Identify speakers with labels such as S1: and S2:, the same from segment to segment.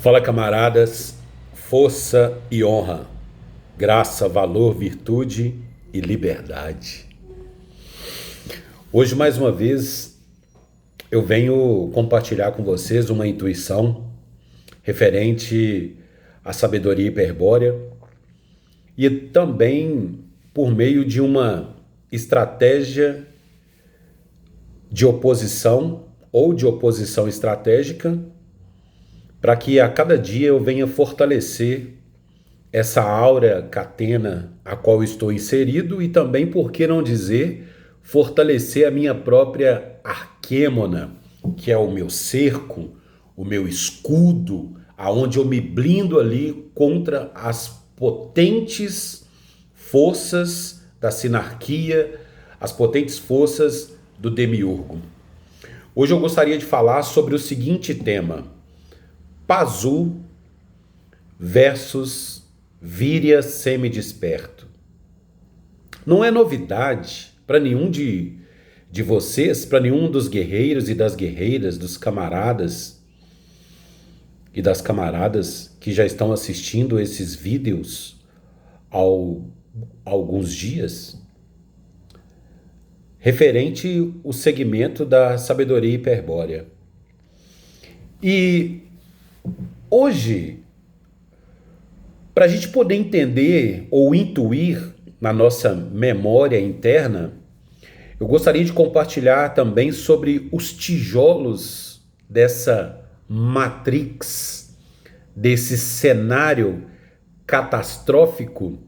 S1: Fala, camaradas, força e honra, graça, valor, virtude e liberdade. Hoje, mais uma vez, eu venho compartilhar com vocês uma intuição referente à sabedoria hiperbórea e também por meio de uma estratégia de oposição ou de oposição estratégica, para que a cada dia eu venha fortalecer essa áurea catena a qual estou inserido e também, por que não dizer, fortalecer a minha própria arquêmona, que é o meu cerco, o meu escudo, aonde eu me blindo ali contra as potentes forças da sinarquia, as potentes forças do demiurgo. Hoje eu gostaria de falar sobre o seguinte tema: Pazu versus Víria semidesperto. Não é novidade para nenhum de vocês, para nenhum dos guerreiros e das guerreiras, dos camaradas e das camaradas que já estão assistindo esses vídeos há alguns dias, referente ao segmento da sabedoria hiperbórea. E hoje, para a gente poder entender ou intuir na nossa memória interna, eu gostaria de compartilhar também sobre os tijolos dessa matrix, desse cenário catastrófico,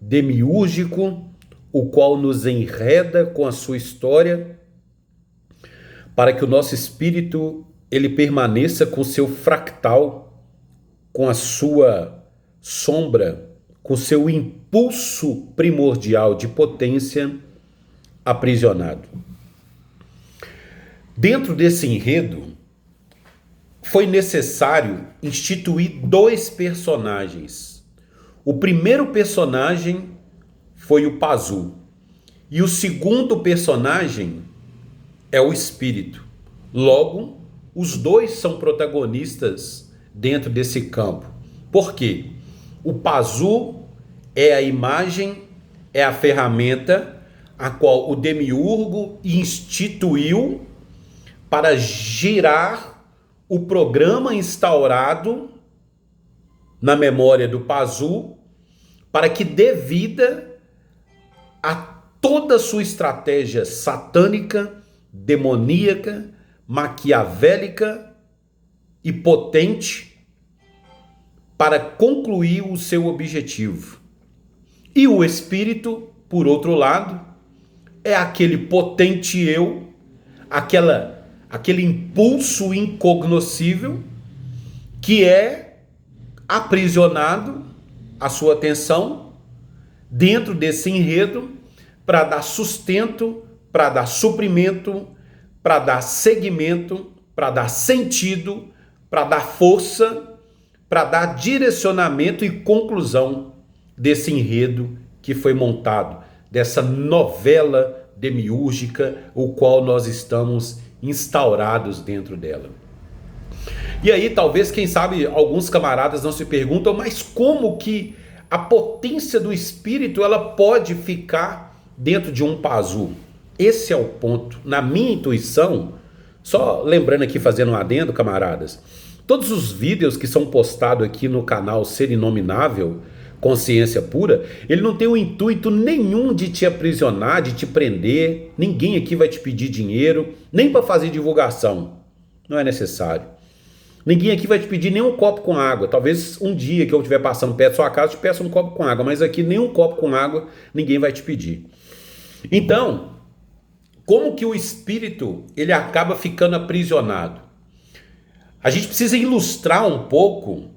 S1: demiúrgico, o qual nos enreda com a sua história, para que o nosso espírito ele permaneça com seu fractal, com a sua sombra, com seu impulso primordial de potência aprisionado. Dentro desse enredo, foi necessário instituir dois personagens. O primeiro personagem foi o Pazu, e o segundo personagem é o espírito. Logo, os dois são protagonistas dentro desse campo. Por quê? O Pazu é a imagem, é a ferramenta a qual o demiurgo instituiu para girar o programa instaurado na memória do Pazu, para que dê vida a toda a sua estratégia satânica, demoníaca, maquiavélica e potente para concluir o seu objetivo. E o espírito, por outro lado, é aquele potente eu, aquele impulso incognoscível que é aprisionado, a sua atenção, dentro desse enredo para dar sustento, para dar suprimento, para dar seguimento, para dar sentido, para dar força, para dar direcionamento e conclusão desse enredo que foi montado, dessa novela demiúrgica, o qual nós estamos instaurados dentro dela. E aí, talvez, quem sabe, alguns camaradas não se perguntam, mas como que a potência do espírito ela pode ficar dentro de um Pazu? Esse é o ponto. Na minha intuição, só lembrando aqui, fazendo um adendo, camaradas, todos os vídeos que são postados aqui no canal Ser Inominável, Consciência Pura, ele não tem o intuito nenhum de te aprisionar, de te prender. Ninguém aqui vai te pedir dinheiro, nem para fazer divulgação. Não é necessário. Ninguém aqui vai te pedir nem um copo com água. Talvez um dia que eu estiver passando perto da sua casa, eu te peça um copo com água, mas aqui nem um copo com água ninguém vai te pedir. Então, como que o espírito ele acaba ficando aprisionado? A gente precisa ilustrar um pouco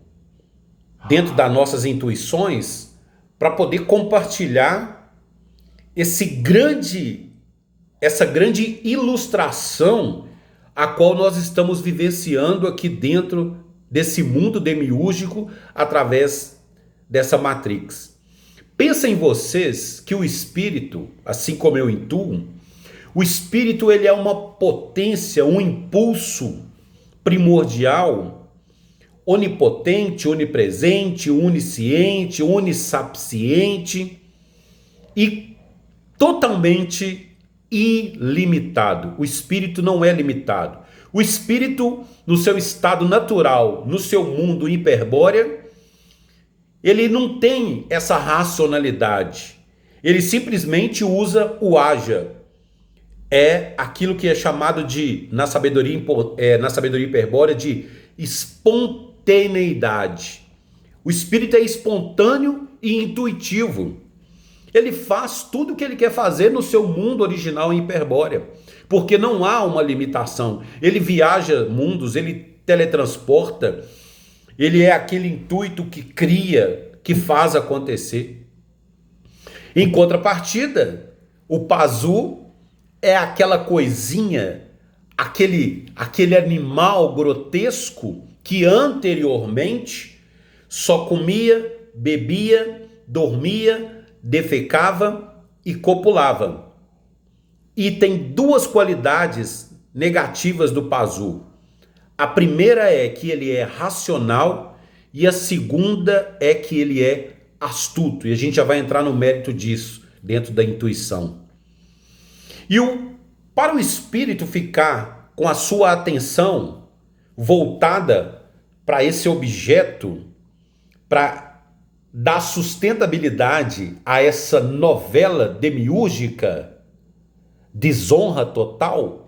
S1: dentro das nossas intuições para poder compartilhar essa grande ilustração a qual nós estamos vivenciando aqui dentro desse mundo demiúrgico através dessa matrix. Pensem vocês que o espírito, assim como eu intuo, o espírito ele é uma potência, um impulso primordial, onipotente, onipresente, onisciente, onissapiente e totalmente ilimitado. O espírito não é limitado. O espírito, no seu estado natural, no seu mundo hiperbóreo, ele não tem essa racionalidade. Ele simplesmente usa o haja. É aquilo que é chamado de, na sabedoria hiperbórea, de espontaneidade. O espírito é espontâneo e intuitivo. Ele faz tudo o que ele quer fazer no seu mundo original em hiperbórea, porque não há uma limitação. Ele viaja mundos, ele teletransporta, ele é aquele intuito que cria, que faz acontecer. Em contrapartida, o Pazu é aquela coisinha, aquele animal grotesco que anteriormente só comia, bebia, dormia, defecava e copulava. E tem duas qualidades negativas do Pazu. A primeira é que ele é racional e a segunda é que ele é astuto. E a gente já vai entrar no mérito disso dentro da intuição. E para o espírito ficar com a sua atenção voltada para esse objeto, para dar sustentabilidade a essa novela demiúrgica, desonra total,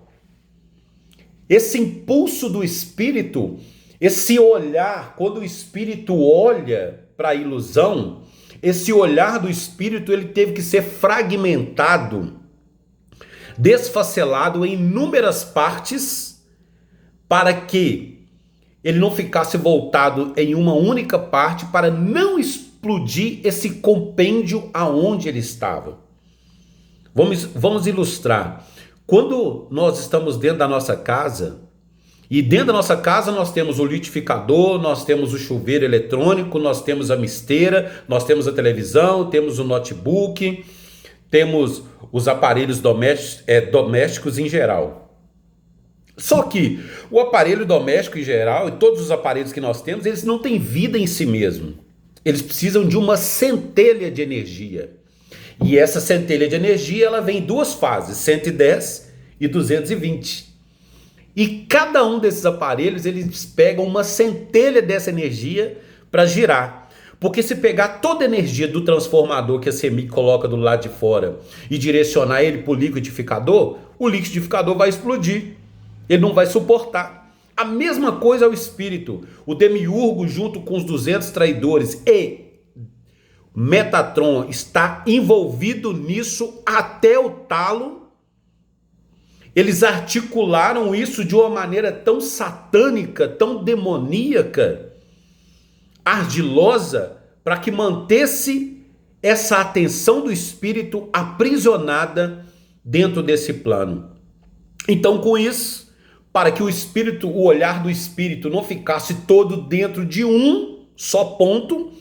S1: esse impulso do espírito, esse olhar, quando o espírito olha para a ilusão, esse olhar do espírito ele teve que ser fragmentado, desfacelado em inúmeras partes, para que ele não ficasse voltado em uma única parte, para não explodir esse compêndio aonde ele estava. Vamos ilustrar. Quando nós estamos dentro da nossa casa, e dentro da nossa casa nós temos o liquidificador, nós temos o chuveiro eletrônico, nós temos a misteira, nós temos a televisão, temos o notebook, temos os aparelhos domésticos em geral. Só que o aparelho doméstico em geral e todos os aparelhos que nós temos, eles não têm vida em si mesmo. Eles precisam de uma centelha de energia. E essa centelha de energia, ela vem em duas fases, 110 e 220. E cada um desses aparelhos, eles pegam uma centelha dessa energia para girar. Porque se pegar toda a energia do transformador que a CEMIG coloca do lado de fora e direcionar ele para o liquidificador vai explodir. Ele não vai suportar. A mesma coisa é o espírito. O demiurgo junto com os 200 traidores e Metatron está envolvido nisso até o talo. Eles articularam isso de uma maneira tão satânica, tão demoníaca, ardilosa, para que mantesse essa atenção do espírito aprisionada dentro desse plano. Então, com isso, para que o olhar do espírito não ficasse todo dentro de um só ponto,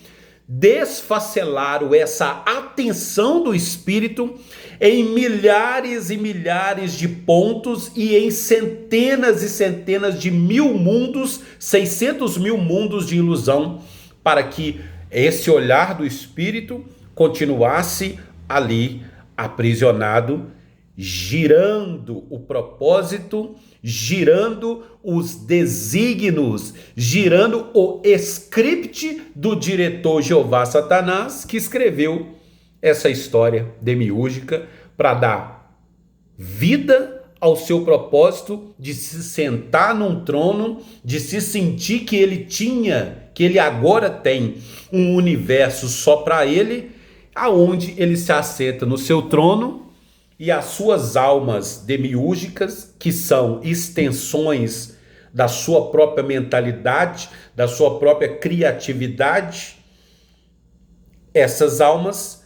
S1: desfacelaram essa atenção do espírito em milhares e milhares de pontos e em centenas e centenas de mil mundos, 600 mil mundos de ilusão, para que esse olhar do espírito continuasse ali aprisionado, girando o propósito, girando os desígnios, girando o script do diretor Jeová Satanás, que escreveu essa história demiúrgica para dar vida ao seu propósito de se sentar num trono, de se sentir que ele agora tem um universo só para ele, aonde ele se assenta no seu trono e as suas almas demiúrgicas, que são extensões da sua própria mentalidade, da sua própria criatividade, essas almas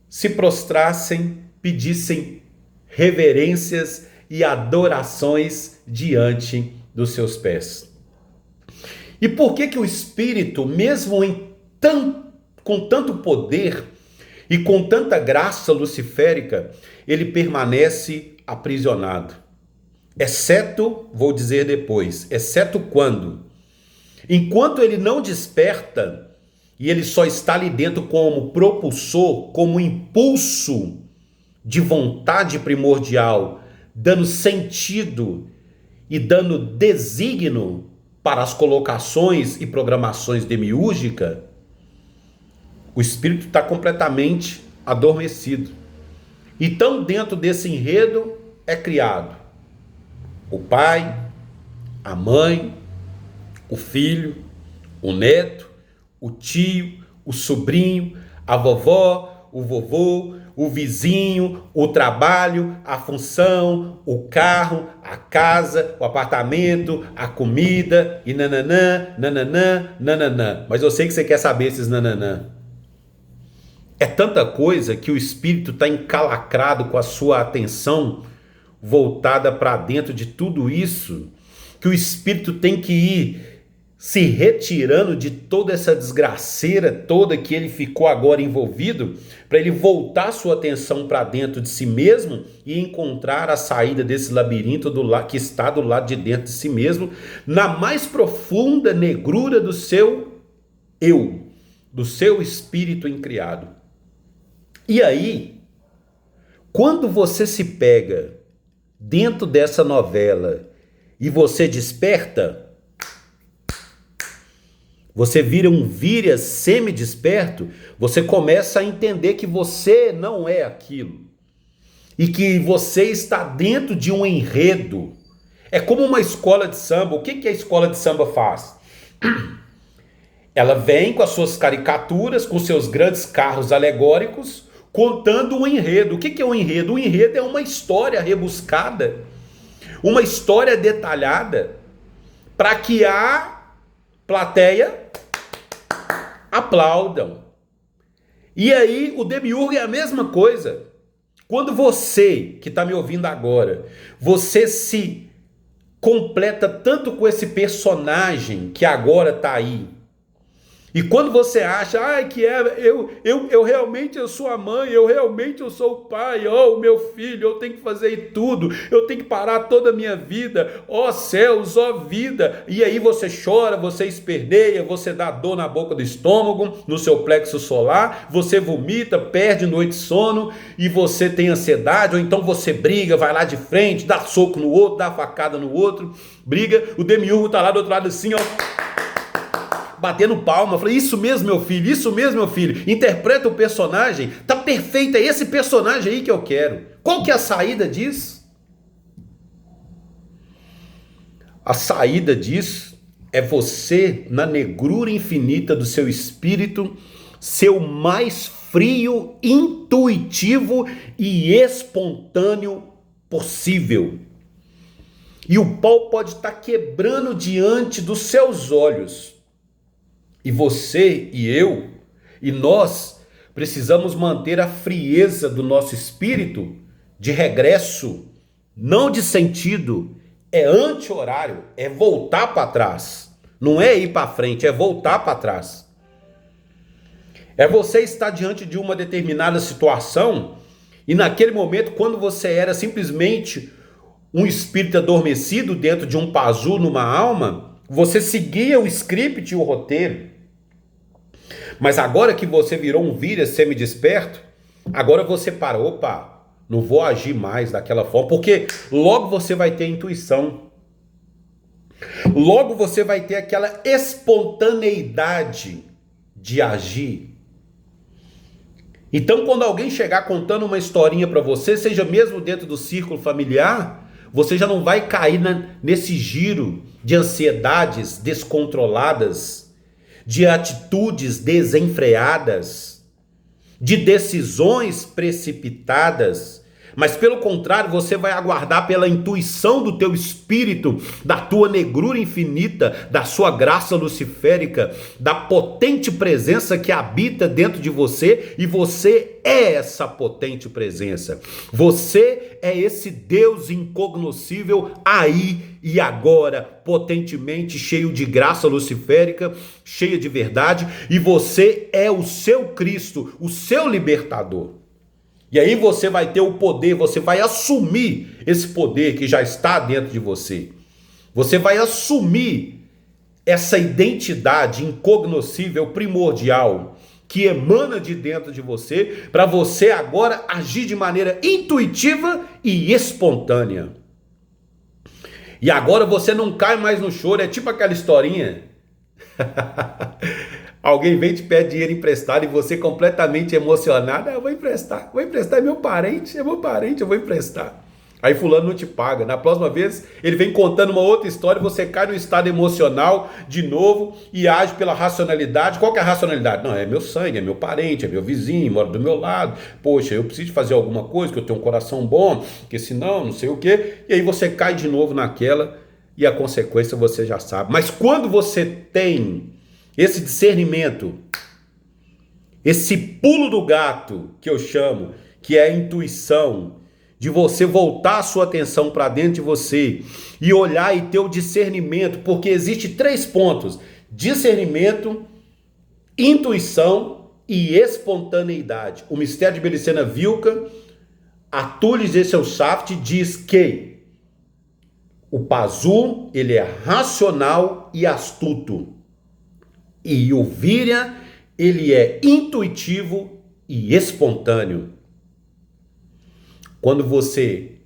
S1: se prostrassem, pedissem reverências e adorações diante dos seus pés. E por que o espírito, mesmo com tanto poder e com tanta graça luciférica, ele permanece aprisionado? Exceto, vou dizer depois, exceto quando Enquanto ele não desperta, e ele só está ali dentro como propulsor, como impulso de vontade primordial, dando sentido e dando desígnio para as colocações e programações demiúrgicas, o espírito está completamente adormecido. Então, dentro desse enredo é criado o pai, a mãe, o filho, o neto, o tio, o sobrinho, a vovó, o vovô, o vizinho, o trabalho, a função, o carro, a casa, o apartamento, a comida e nananã, nananã, nananã. Mas eu sei que você quer saber esses nananã. É tanta coisa que o espírito está encalacrado com a sua atenção voltada para dentro de tudo isso, que o espírito tem que ir se retirando de toda essa desgraceira toda que ele ficou agora envolvido, para ele voltar sua atenção para dentro de si mesmo e encontrar a saída desse labirinto que está do lado de dentro de si mesmo, na mais profunda negrura do seu eu, do seu espírito incriado. E aí, quando você se pega dentro dessa novela e você desperta, você vira um víria semi-desperto, você começa a entender que você não é aquilo. E que você está dentro de um enredo. É como uma escola de samba. O que a escola de samba faz? Ela vem com as suas caricaturas, com seus grandes carros alegóricos, contando um enredo. O que é um enredo? O enredo é uma história rebuscada, uma história detalhada, para que a plateia aplaudam. E aí o demiurgo é a mesma coisa. Quando você, que está me ouvindo agora, você se completa tanto com esse personagem que agora está aí, e quando você acha, eu realmente eu sou a mãe, eu realmente eu sou o pai, o meu filho, eu tenho que fazer tudo, eu tenho que parar toda a minha vida, céus, vida. E aí você chora, você esperneia, você dá dor na boca do estômago, no seu plexo solar, você vomita, perde noite de sono e você tem ansiedade, ou então você briga, vai lá de frente, dá soco no outro, dá facada no outro, briga, o demiurgo tá lá do outro lado assim, batendo palma, falei, isso mesmo, meu filho, isso mesmo, meu filho, interpreta o personagem, tá perfeito, é esse personagem aí que eu quero. Qual que é a saída disso? A saída disso é você, na negrura infinita do seu espírito, ser o mais frio, intuitivo e espontâneo possível. E o pau pode estar quebrando diante dos seus olhos. E você e eu e nós precisamos manter a frieza do nosso espírito de regresso, não de sentido, é anti-horário, é voltar para trás. Não é ir para frente, é voltar para trás. É você estar diante de uma determinada situação e naquele momento, quando você era simplesmente um espírito adormecido dentro de um pazu numa alma, você seguia o script e o roteiro. Mas agora que você virou um víria semi-desperto, agora você para, não vou agir mais daquela forma, porque logo você vai ter intuição. Logo você vai ter aquela espontaneidade de agir. Então, quando alguém chegar contando uma historinha para você, seja mesmo dentro do círculo familiar, você já não vai cair nesse giro de ansiedades descontroladas, de atitudes desenfreadas, de decisões precipitadas, mas pelo contrário, você vai aguardar pela intuição do teu espírito, da tua negrura infinita, da sua graça luciférica, da potente presença que habita dentro de você, e você é essa potente presença. Você é esse Deus incognoscível aí e agora, potentemente cheio de graça luciférica, cheia de verdade, e você é o seu Cristo, o seu libertador. E aí você vai ter o poder, você vai assumir esse poder que já está dentro de você. Você vai assumir essa identidade incognoscível, primordial, que emana de dentro de você, para você agora agir de maneira intuitiva e espontânea. E agora você não cai mais no choro, é tipo aquela historinha. Alguém vem e te pede dinheiro emprestado e você completamente emocionado, eu vou emprestar, é meu parente, eu vou emprestar. Aí fulano não te paga. Na próxima vez, ele vem contando uma outra história, você cai no estado emocional de novo e age pela racionalidade. Qual que é a racionalidade? Não, é meu sangue, é meu parente, é meu vizinho, mora do meu lado. Poxa, eu preciso fazer alguma coisa, que eu tenho um coração bom, porque senão, não sei o quê. E aí você cai de novo naquela e a consequência você já sabe. Mas quando você tem esse discernimento, esse pulo do gato, que eu chamo, que é a intuição, de você voltar a sua atenção para dentro de você e olhar e ter o discernimento, porque existe 3 pontos: discernimento, intuição e espontaneidade. O mistério de Belicena Vilca, Atulis Esselsaft, diz que o Pazu, ele é racional e astuto. E o Víria, ele é intuitivo e espontâneo. Quando você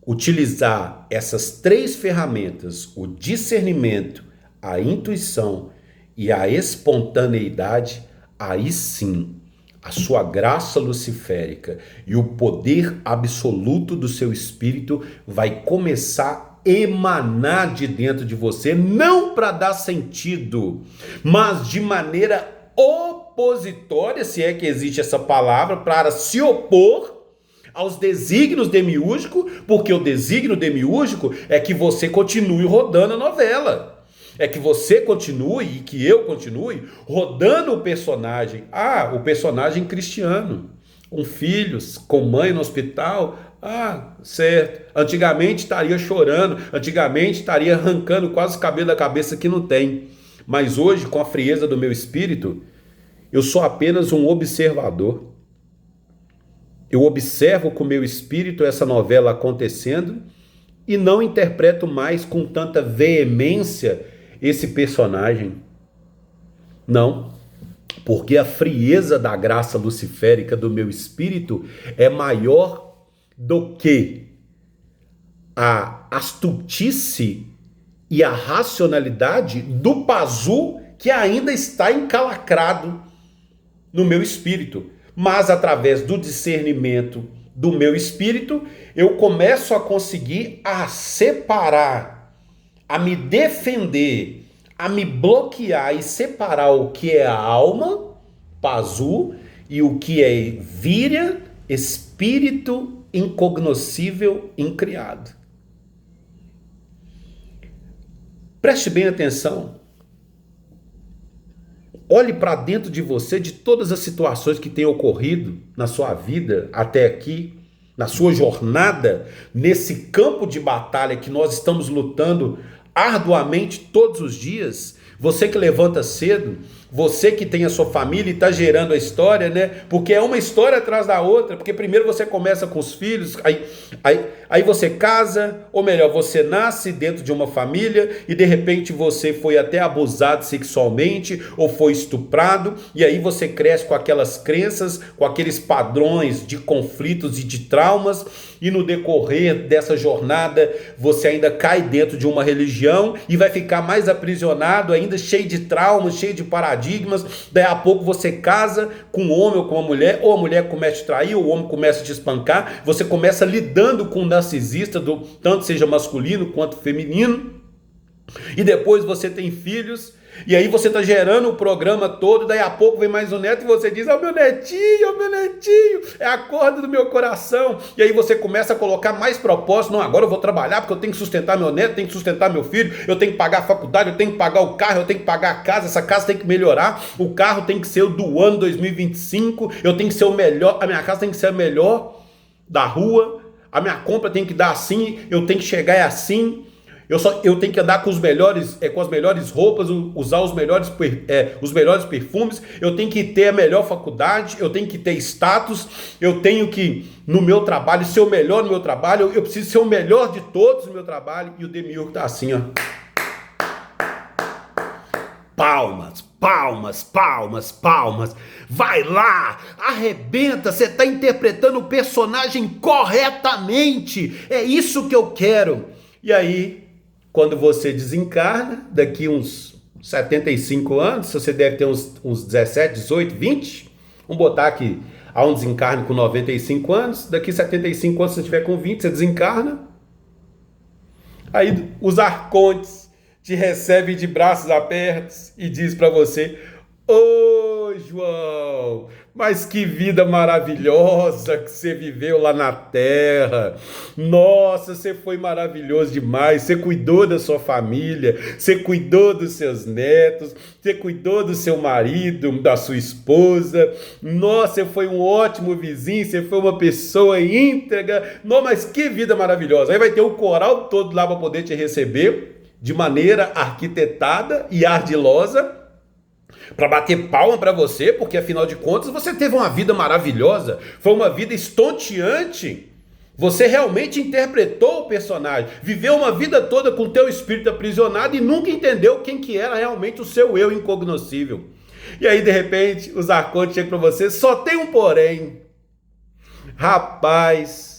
S1: utilizar essas 3 ferramentas, o discernimento, a intuição e a espontaneidade, aí sim, a sua graça luciférica e o poder absoluto do seu espírito vai começar a emanar de dentro de você, não para dar sentido, mas de maneira opositória, se é que existe essa palavra, para se opor aos desígnios demiúrgicos, porque o desígnio demiúrgico é que você continue rodando a novela. É que você continue e que eu continue rodando o personagem. O personagem cristiano, com filhos, com mãe no hospital. Certo. Antigamente estaria chorando, antigamente estaria arrancando quase o cabelo da cabeça que não tem. Mas hoje, com a frieza do meu espírito, eu sou apenas um observador. Eu observo com o meu espírito essa novela acontecendo e não interpreto mais com tanta veemência esse personagem. Não, porque a frieza da graça luciférica do meu espírito é maior do que a astutice e a racionalidade do Pazu, que ainda está encalacrado no meu espírito. Mas através do discernimento do meu espírito, eu começo a conseguir a separar, a me defender, a me bloquear e separar o que é a alma, Pazu, e o que é Víria, espírito incognoscível, incriado. Preste bem atenção. Olhe para dentro de você, de todas as situações que têm ocorrido na sua vida até aqui, na sua jornada, nesse campo de batalha que nós estamos lutando arduamente todos os dias. Você que levanta cedo, você que tem a sua família e está gerando a história, né? Porque é uma história atrás da outra, porque primeiro você começa com os filhos, aí você casa, ou melhor, você nasce dentro de uma família e de repente você foi até abusado sexualmente ou foi estuprado, e aí você cresce com aquelas crenças, com aqueles padrões de conflitos e de traumas, e no decorrer dessa jornada você ainda cai dentro de uma religião e vai ficar mais aprisionado, ainda cheio de traumas, cheio de paradigmas. Daí a pouco você casa com um homem ou com uma mulher, ou a mulher começa a te trair, ou o homem começa a te espancar, você começa lidando com um narcisista, tanto seja masculino quanto feminino, e depois você tem filhos, e aí você está gerando o programa todo, daí a pouco vem mais um neto e você diz, meu netinho, é a corda do meu coração. E aí você começa a colocar mais propósito, não, agora eu vou trabalhar porque eu tenho que sustentar meu neto, tenho que sustentar meu filho, eu tenho que pagar a faculdade, eu tenho que pagar o carro, eu tenho que pagar a casa, essa casa tem que melhorar, o carro tem que ser o do ano 2025, eu tenho que ser o melhor, a minha casa tem que ser a melhor da rua, a minha compra tem que dar assim, eu tenho que chegar assim. Eu tenho que andar com as melhores roupas, usar os melhores perfumes, eu tenho que ter a melhor faculdade, eu tenho que ter status, eu tenho que, no meu trabalho, ser o melhor no meu trabalho, eu preciso ser o melhor de todos no meu trabalho, e o demiurgo está assim, ó. palmas, palmas, palmas, palmas. Vai lá, arrebenta, você está interpretando o personagem corretamente. É isso que eu quero. E aí, quando você desencarna, daqui uns 75 anos, você deve ter uns 17, 18, 20. Vamos botar que há um desencarne com 95 anos, daqui 75 anos, se você estiver com 20, você desencarna. Aí os arcontes te recebem de braços abertos e diz para você: ô João, mas que vida maravilhosa que você viveu lá na Terra. Nossa, você foi maravilhoso demais. Você cuidou da sua família, você cuidou dos seus netos, você cuidou do seu marido, da sua esposa. Nossa, você foi um ótimo vizinho, você foi uma pessoa íntegra. Não, mas que vida maravilhosa. Aí vai ter o coral todo lá para poder te receber de maneira arquitetada e ardilosa, para bater palma para você, porque afinal de contas você teve uma vida maravilhosa, foi uma vida estonteante. Você realmente interpretou o personagem, viveu uma vida toda com o teu espírito aprisionado e nunca entendeu quem que era realmente o seu eu incognoscível. E aí de repente os arcontes chegam para você: só tem um porém. Rapaz,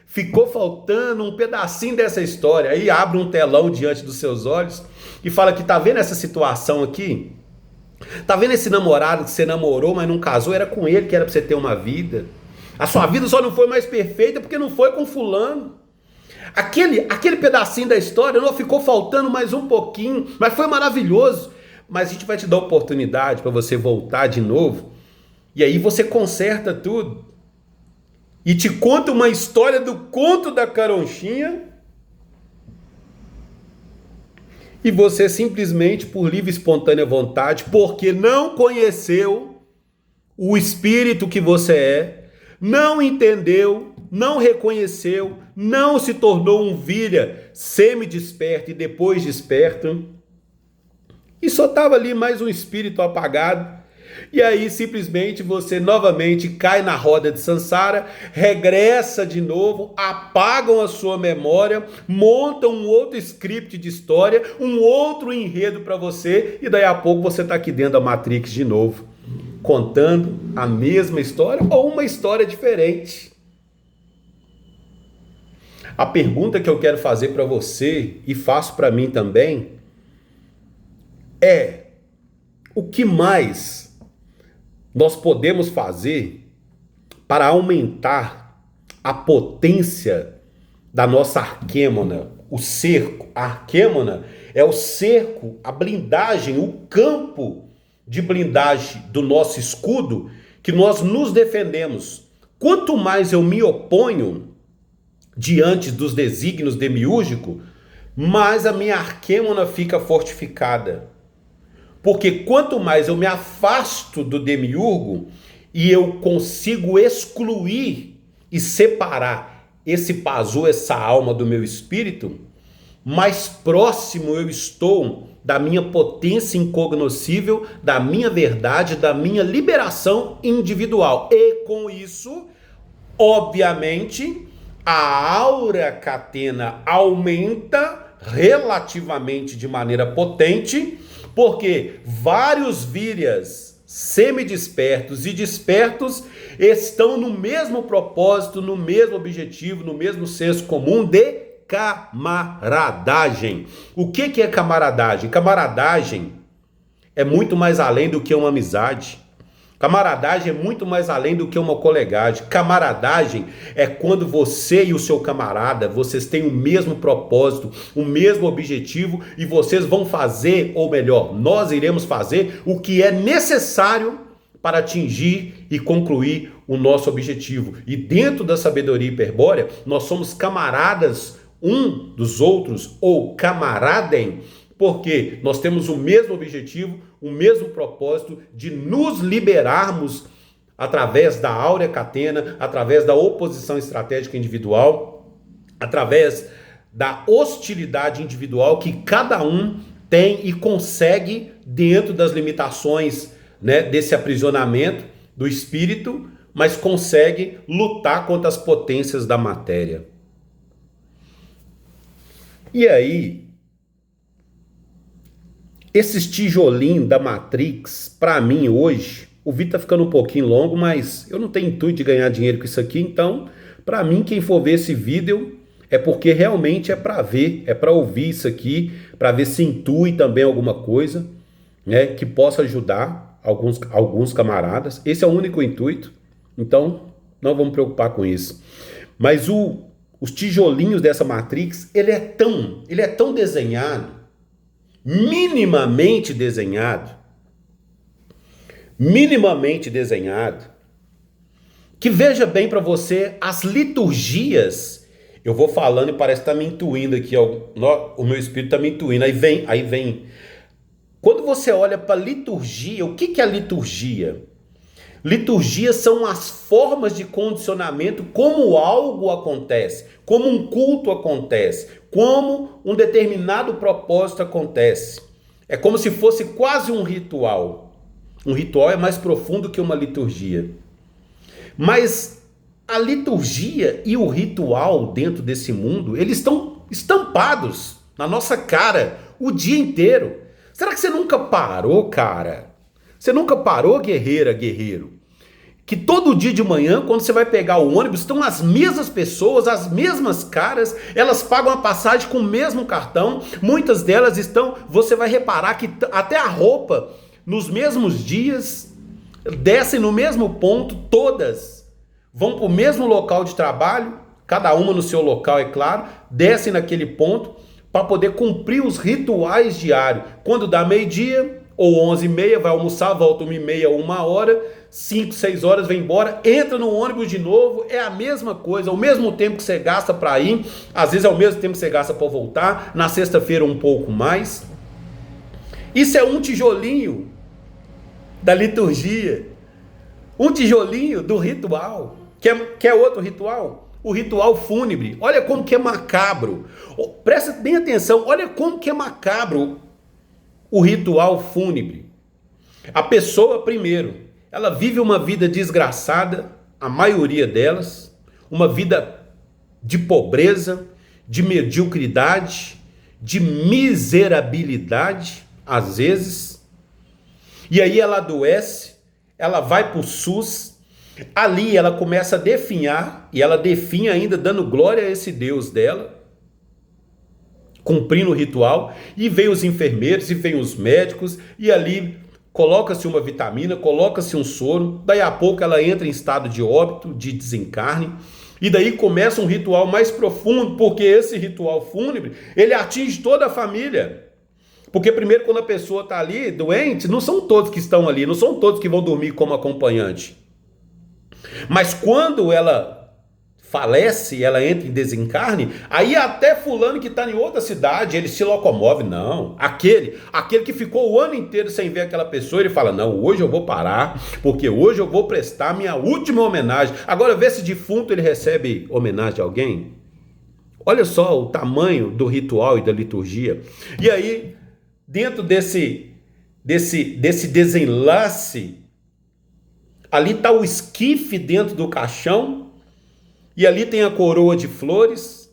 S1: ficou faltando um pedacinho dessa história. Aí abre um telão diante dos seus olhos e fala que tá vendo essa situação aqui? Tá vendo esse namorado que você namorou, mas não casou? Era com ele que era pra você ter uma vida. A sua vida só não foi mais perfeita porque não foi com fulano. Aquele pedacinho da história não ficou faltando mais um pouquinho, mas foi maravilhoso. Mas a gente vai te dar oportunidade para você voltar de novo. E aí você conserta tudo. E te conta uma história do conto da Caronchinha. E você simplesmente, por livre e espontânea vontade, porque não conheceu o espírito que você é, não entendeu, não reconheceu, não se tornou um vilha semi-desperto e depois desperto, e só estava ali mais um espírito apagado. E aí simplesmente você novamente cai na roda de Sansara, regressa de novo, apagam a sua memória, montam um outro script de história, um outro enredo para você, e daí a pouco você está aqui dentro da Matrix de novo, contando a mesma história ou uma história diferente. A pergunta que eu quero fazer para você, e faço para mim também, é: o que mais nós podemos fazer para aumentar a potência da nossa arquêmona, o cerco? A arquêmona é o cerco, a blindagem, o campo de blindagem do nosso escudo que nós nos defendemos. Quanto mais eu me oponho diante dos desígnios demiúrgicos, mais a minha arquêmona fica fortificada. Porque quanto mais eu me afasto do demiurgo e eu consigo excluir e separar esse Pazu, essa alma do meu espírito, mais próximo eu estou da minha potência incognoscível, da minha verdade, da minha liberação individual. E com isso, obviamente, a aura catena aumenta relativamente de maneira potente, porque vários vírias semidespertos e despertos estão no mesmo propósito, no mesmo objetivo, no mesmo senso comum de camaradagem. O que é camaradagem? Camaradagem é muito mais além do que uma amizade. Camaradagem é muito mais além do que uma colegagem. Camaradagem é quando você e o seu camarada, vocês têm o mesmo propósito, o mesmo objetivo, e vocês vão fazer, ou melhor, nós iremos fazer o que é necessário para atingir e concluir o nosso objetivo. E dentro da sabedoria hiperbórea, nós somos camaradas um dos outros, ou camaradem, porque nós temos o mesmo objetivo, o mesmo propósito de nos liberarmos através da áurea catena, através da oposição estratégica individual, através da hostilidade individual que cada um tem e consegue dentro das limitações, né, desse aprisionamento do espírito, mas consegue lutar contra as potências da matéria. E aí, Esses tijolinhos da Matrix, para mim hoje, o vídeo tá ficando um pouquinho longo, mas eu não tenho intuito de ganhar dinheiro com isso aqui, então, para mim, quem for ver esse vídeo é porque realmente é para ver, é para ouvir isso aqui, para ver se intui também alguma coisa, né, que possa ajudar alguns camaradas. Esse é o único intuito, então não vamos preocupar com isso. Mas os tijolinhos dessa Matrix, ele é tão desenhado, minimamente desenhado, que veja bem para você as liturgias. Eu vou falando e parece que está me intuindo aqui, o meu espírito está me intuindo, aí vem. Quando você olha para a liturgia, o que é a liturgia? Liturgia são as formas de condicionamento, como algo acontece, como um culto acontece, como um determinado propósito acontece. É como se fosse quase um ritual. Um ritual é mais profundo que uma liturgia. Mas a liturgia e o ritual dentro desse mundo, eles estão estampados na nossa cara o dia inteiro. Será que você nunca parou, cara? Você nunca parou, guerreira, guerreiro? Que todo dia de manhã, quando você vai pegar o ônibus, estão as mesmas pessoas, as mesmas caras, elas pagam a passagem com o mesmo cartão, muitas delas estão, você vai reparar que até a roupa, nos mesmos dias, descem no mesmo ponto, todas vão para o mesmo local de trabalho, cada uma no seu local, é claro, descem naquele ponto para poder cumprir os rituais diários. Quando dá meio-dia ou 11h30, vai almoçar, volta 1h30, 1h, 5, 6 horas, vem embora, entra no ônibus de novo, é a mesma coisa, o mesmo tempo que você gasta para ir, às vezes é o mesmo tempo que você gasta para voltar, na sexta-feira um pouco mais. Isso é um tijolinho da liturgia, um tijolinho do ritual. Quer outro ritual? O ritual fúnebre. Olha como que é macabro. Presta bem atenção, olha como que é macabro o ritual fúnebre. A pessoa, primeiro, ela vive uma vida desgraçada, a maioria delas, uma vida de pobreza, de mediocridade, de miserabilidade, às vezes. E aí ela adoece, ela vai para o SUS, ali ela começa a definhar, e ela definha ainda dando glória a esse Deus dela, cumprindo o ritual, e vem os enfermeiros, e vem os médicos, e ali coloca-se uma vitamina, coloca-se um soro, daí a pouco ela entra em estado de óbito, de desencarne, e daí começa um ritual mais profundo, porque esse ritual fúnebre, ele atinge toda a família. Porque primeiro, quando a pessoa está ali doente, não são todos que estão ali, não são todos que vão dormir como acompanhante. Mas quando ela falece, ela entra em desencarne, aí até fulano que está em outra cidade, ele se locomove. Não, aquele que ficou o ano inteiro sem ver aquela pessoa, ele fala, não, hoje eu vou parar, porque hoje eu vou prestar minha última homenagem. Agora vê se defunto ele recebe homenagem a alguém. Olha só o tamanho do ritual e da liturgia. E aí, dentro desse desenlace, ali está o esquife dentro do caixão, e ali tem a coroa de flores,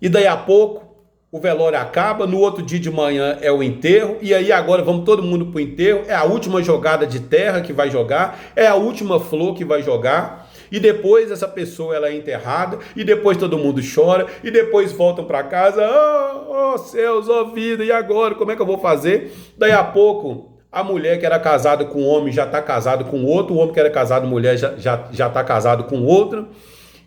S1: e daí a pouco o velório acaba, no outro dia de manhã é o enterro, e aí agora vamos todo mundo para o enterro, é a última jogada de terra que vai jogar, é a última flor que vai jogar, e depois essa pessoa ela é enterrada, e depois todo mundo chora, e depois voltam para casa, oh céus, oh vida, e agora, como é que eu vou fazer? Daí a pouco a mulher que era casada com um homem já está casado com outro, o homem que era casado com mulher já está casado com outra,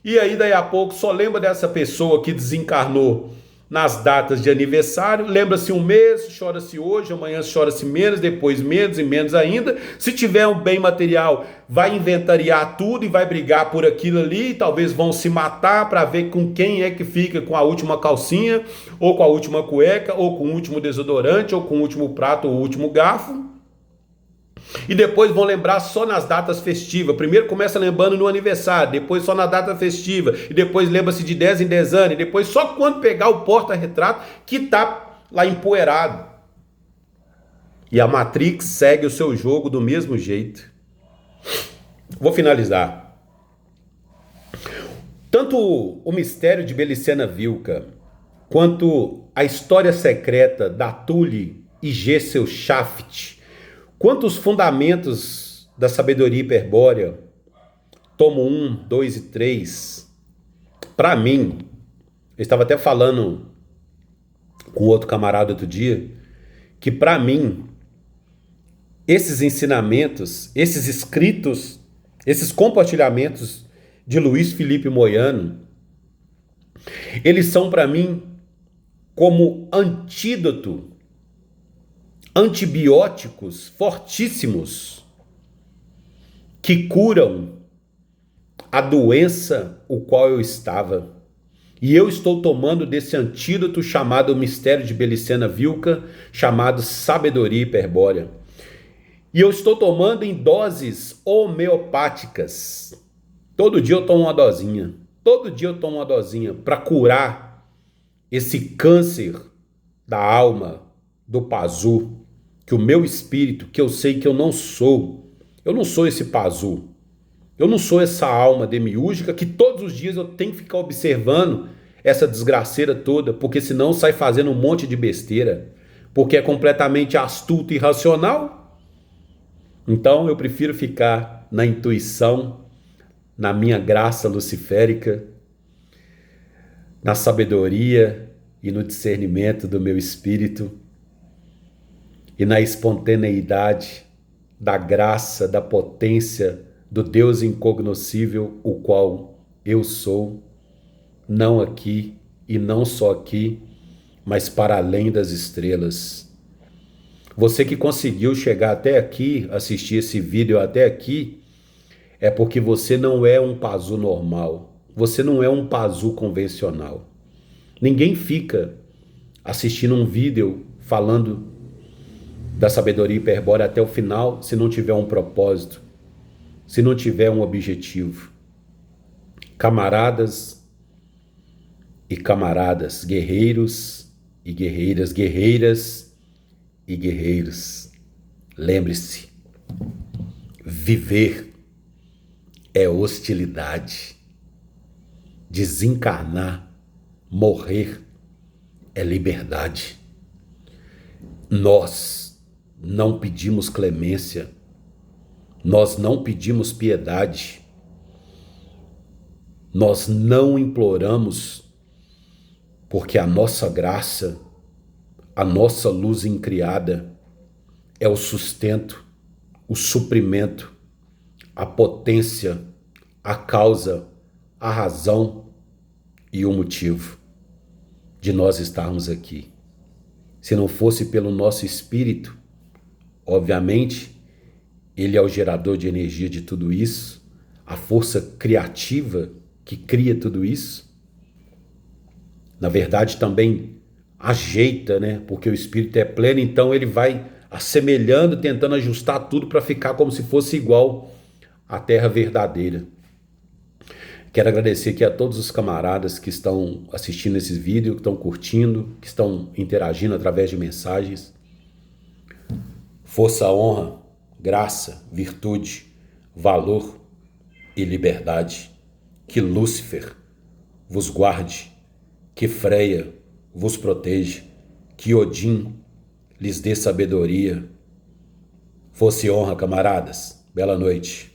S1: e aí daí a pouco só lembra dessa pessoa que desencarnou nas datas de aniversário, lembra-se um mês, chora-se hoje, amanhã chora-se menos, depois menos e menos ainda. Se tiver um bem material, vai inventariar tudo e vai brigar por aquilo ali, talvez vão se matar para ver com quem é que fica com a última calcinha, ou com a última cueca, ou com o último desodorante, ou com o último prato, ou o último garfo. E depois vão lembrar só nas datas festivas. Primeiro começa lembrando no aniversário, depois só na data festiva, e depois lembra-se de 10 em 10 anos, e depois só quando pegar o porta-retrato que tá lá empoeirado. E a Matrix segue o seu jogo do mesmo jeito. Vou finalizar. Tanto o mistério de Belicena Vilca, quanto a história secreta da Tule e G. Seu Shaft. Quantos fundamentos da sabedoria hiperbórea? Tomo 1, 2 e 3. Para mim, eu estava até falando com outro camarada outro dia, que para mim, esses ensinamentos, esses escritos, esses compartilhamentos de Luiz Felipe Moiano, eles são para mim como antídoto, antibióticos fortíssimos que curam a doença o qual eu estava. E eu estou tomando desse antídoto chamado Mistério de Belicena Vilca, chamado Sabedoria Hiperbórea. E eu estou tomando em doses homeopáticas. Todo dia eu tomo uma dosinha. Todo dia eu tomo uma dosinha para curar esse câncer da alma, do pazu, que o meu espírito, que eu sei que eu não sou esse pazu. Eu não sou essa alma demiúrgica que todos os dias eu tenho que ficar observando essa desgraceira toda, porque senão sai fazendo um monte de besteira, porque é completamente astuto e irracional. Então eu prefiro ficar na intuição, na minha graça luciférica, na sabedoria e no discernimento do meu espírito e na espontaneidade da graça, da potência do Deus incognoscível, o qual eu sou, não aqui e não só aqui, mas para além das estrelas. Você que conseguiu chegar até aqui, assistir esse vídeo até aqui, é porque você não é um pazu normal, você não é um pazu convencional. Ninguém fica assistindo um vídeo falando da sabedoria hiperbórea até o final se não tiver um propósito, se não tiver um objetivo. Camaradas e camaradas, guerreiros e guerreiras, guerreiras e guerreiros, lembre-se, viver é hostilidade, desencarnar, morrer é liberdade. Nós não pedimos clemência, nós não pedimos piedade, nós não imploramos, porque a nossa graça, a nossa luz incriada é o sustento, o suprimento, a potência, a causa, a razão e o motivo de nós estarmos aqui. Se não fosse pelo nosso espírito, obviamente, ele é o gerador de energia de tudo isso, a força criativa que cria tudo isso. Na verdade, também ajeita, né? Porque o espírito é pleno, então ele vai assemelhando, tentando ajustar tudo para ficar como se fosse igual à terra verdadeira. Quero agradecer aqui a todos os camaradas que estão assistindo esse vídeo, que estão curtindo, que estão interagindo através de mensagens. Força, honra, graça, virtude, valor e liberdade. Que Lúcifer vos guarde, que Freia vos proteja, que Odin lhes dê sabedoria. Força e honra, camaradas. Bela noite.